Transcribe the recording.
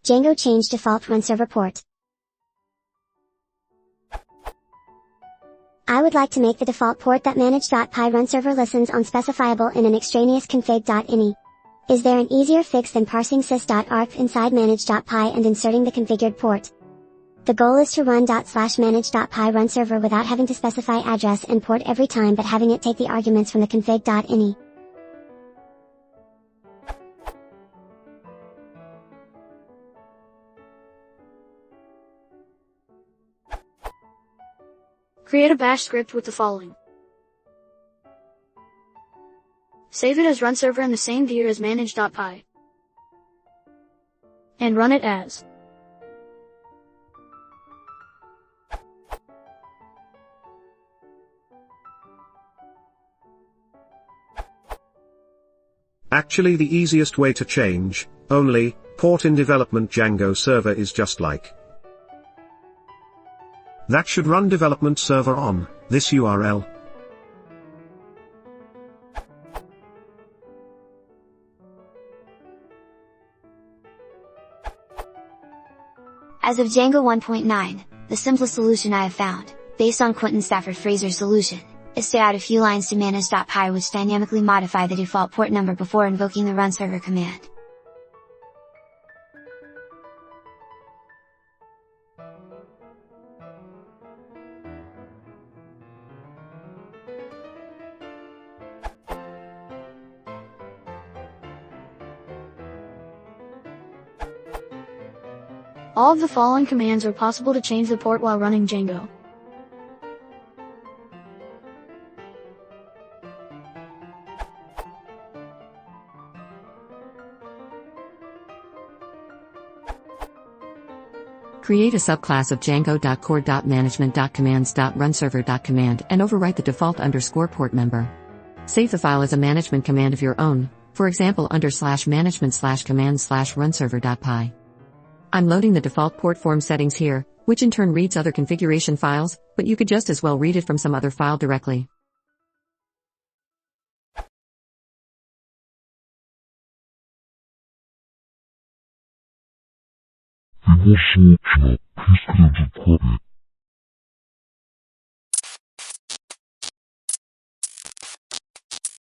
Django change default Runserver port. I would like to make the default port that manage.py Runserver listens on specifiable in an extraneous config.ini. Is there an easier fix than parsing sys.argv inside manage.py and inserting the configured port? The goal is to run /manage.py Runserver without having to specify address and port every time but having it take the arguments from the config.ini. Create a bash script with the following. Save it as Runserver in the same dir as manage.py. And run it as. Actually, the easiest way to change, only, port in development Django server is just like that should run development server on this URL. As of Django 1.9, the simplest solution I have found, based on Quentin Stafford Fraser's solution, is to add a few lines to manage.py which dynamically modify the default port number before invoking the runserver command. All of the following commands are possible to change the port while running Django. Create a subclass of django.core.management.commands.runserver.command and overwrite the default _port member. Save the file as a management command of your own, for example under /management/command/runserver.py. I'm loading the default port form settings here, which in turn reads other configuration files, but you could just as well read it from some other file directly. 이것이 저 피스크랩 코드